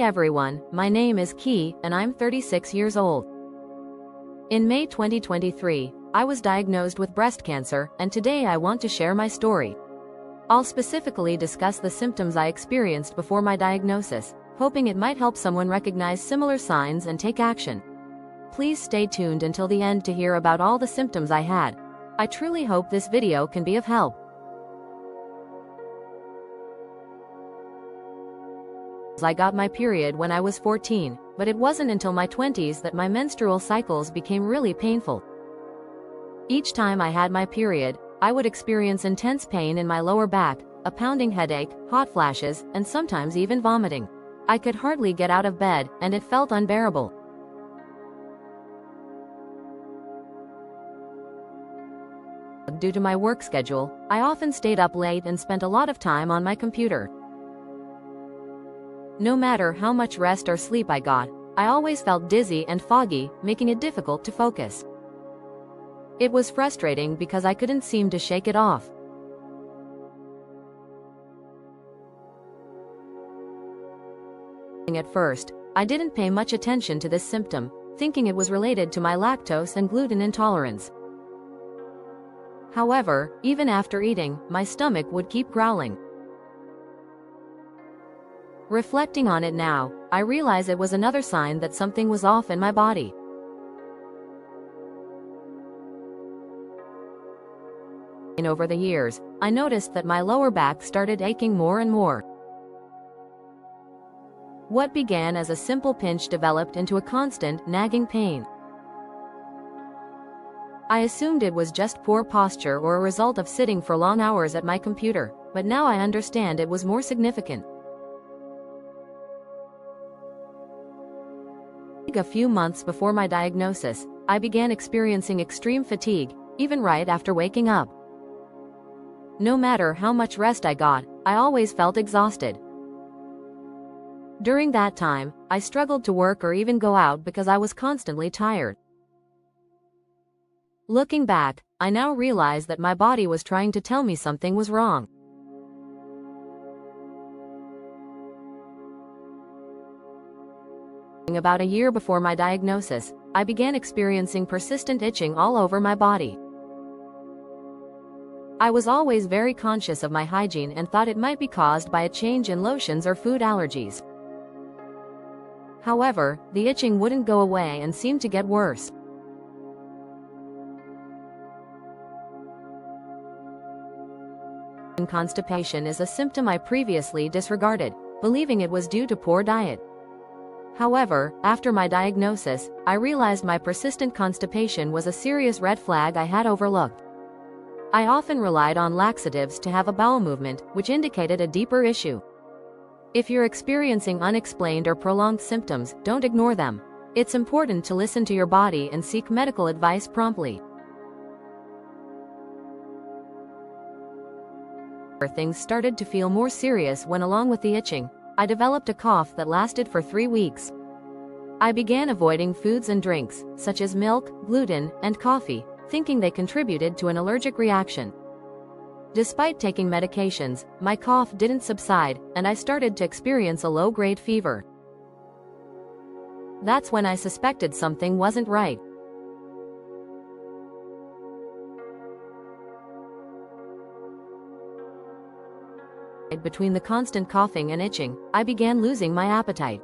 everyone, my name is Key, and I'm 36 years old. In May 2023, I was diagnosed with breast cancer, and today I want to share my story. I'll specifically discuss the symptoms I experienced before my diagnosis, hoping it might help someone recognize similar signs and take action. Please stay tuned until the end to hear about all the symptoms I had. I truly hope this video can be of help. I got my period when I was 14, but it wasn't until my 20s that my menstrual cycles became really painful. Each time I had my period, I would experience intense pain in my lower back, a pounding headache, hot flashes, and sometimes even vomiting. I could hardly get out of bed, and it felt unbearable. Due to my work schedule, I often stayed up late and spent a lot of time on my computer. No matter how much rest or sleep I got, I always felt dizzy and foggy, making it difficult to focus. It was frustrating because I couldn't seem to shake it off. At first, I didn't pay much attention to this symptom, thinking it was related to my lactose and gluten intolerance. However, even after eating, my stomach would keep growling. Reflecting on it now, I realize it was another sign that something was off in my body. Over the years, I noticed that my lower back started aching more and more. What began as a simple pinch developed into a constant, nagging pain. I assumed it was just poor posture or a result of sitting for long hours at my computer, but now I understand it was more significant. A few months before my diagnosis, I began experiencing extreme fatigue, even right after waking up. No matter how much rest I got, I always felt exhausted. During that time, I struggled to work or even go out because I was constantly tired. Looking back, I now realize that my body was trying to tell me something was wrong. About a year before my diagnosis, I began experiencing persistent itching all over my body. I was always very conscious of my hygiene and thought it might be caused by a change in lotions or food allergies. However, the itching wouldn't go away and seemed to get worse. Constipation is a symptom I previously disregarded, believing it was due to poor diet. However, after my diagnosis, I realized my persistent constipation was a serious red flag I had overlooked. I often relied on laxatives to have a bowel movement, which indicated a deeper issue. If you're experiencing unexplained or prolonged symptoms, don't ignore them. It's important to listen to your body and seek medical advice promptly. Things started to feel more serious when, along with the itching, I developed a cough that lasted for 3 weeks. I began avoiding foods and drinks, such as milk, gluten, and coffee, thinking they contributed to an allergic reaction. Despite taking medications, my cough didn't subside, and I started to experience a low-grade fever. That's when I suspected something wasn't right. Between the constant coughing and itching, I began losing my appetite.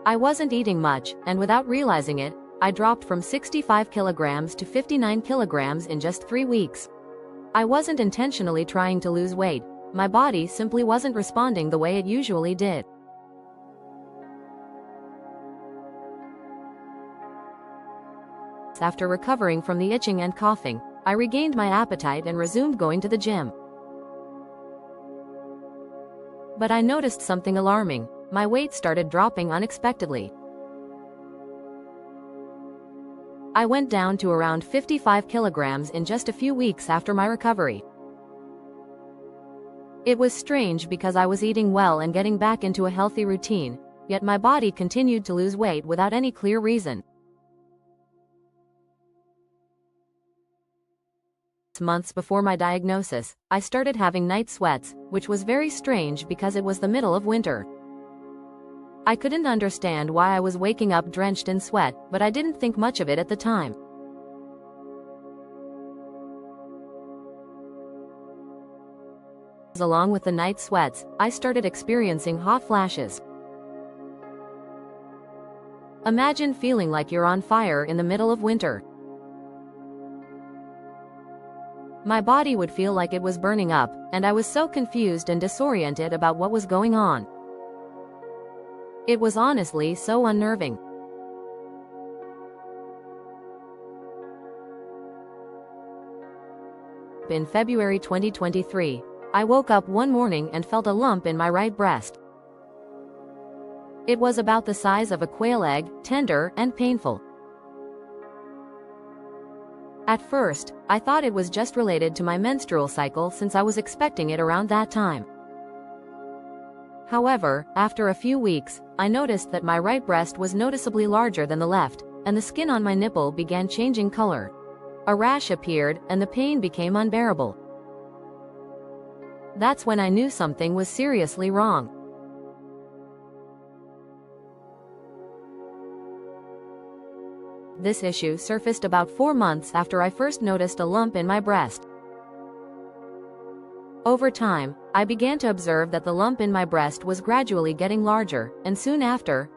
I wasn't eating much, and without realizing it, I dropped from 65 kilograms to 59 kilograms in just 3 weeks. I wasn't intentionally trying to lose weight, my body simply wasn't responding the way it usually did. After recovering from the itching and coughing, I regained my appetite and resumed going to the gym. But I noticed something alarming. My weight started dropping unexpectedly. I went down to around 55 kilograms in just a few weeks after my recovery. It was strange because I was eating well and getting back into a healthy routine, yet my body continued to lose weight without any clear reason. Months before my diagnosis, I started having night sweats, which was very strange because it was the middle of winter. I couldn't understand why I was waking up drenched in sweat, but I didn't think much of it at the time. Along with the night sweats, I started experiencing hot flashes. Imagine feeling like you're on fire in the middle of winter. My body would feel like it was burning up, and I was so confused and disoriented about what was going on. It was honestly so unnerving. In February 2023, I woke up one morning and felt a lump in my right breast. It was about the size of a quail egg, tender and painful. At first, I thought it was just related to my menstrual cycle since I was expecting it around that time. However, after a few weeks, I noticed that my right breast was noticeably larger than the left, and the skin on my nipple began changing color. A rash appeared, and the pain became unbearable. That's when I knew something was seriously wrong. This issue surfaced about 4 months after I first noticed a lump in my breast. Over time, I began to observe that the lump in my breast was gradually getting larger, and soon after,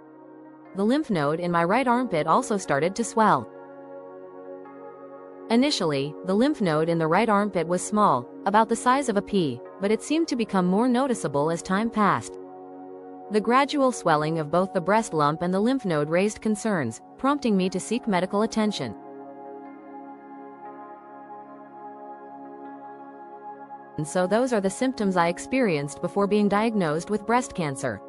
the lymph node in my right armpit also started to swell. Initially, the lymph node in the right armpit was small, about the size of a pea, but it seemed to become more noticeable as time passed. The gradual swelling of both the breast lump and the lymph node raised concerns, prompting me to seek medical attention. And so those are the symptoms I experienced before being diagnosed with breast cancer.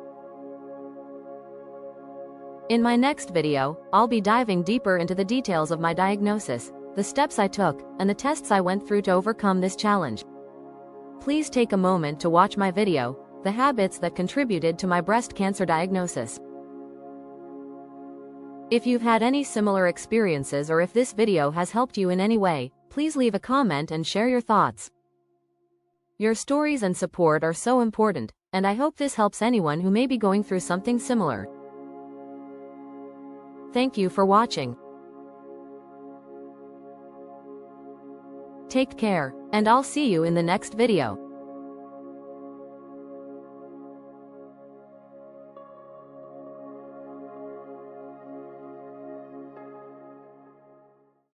In my next video, I'll be diving deeper into the details of my diagnosis, the steps I took, and the tests I went through to overcome this challenge. Please take a moment to watch my video, The Habits That Contributed to My Breast Cancer Diagnosis. If you've had any similar experiences or if this video has helped you in any way, please leave a comment and share your thoughts. Your stories and support are so important, and I hope this helps anyone who may be going through something similar. Thank you for watching. Take care, and I'll see you in the next video.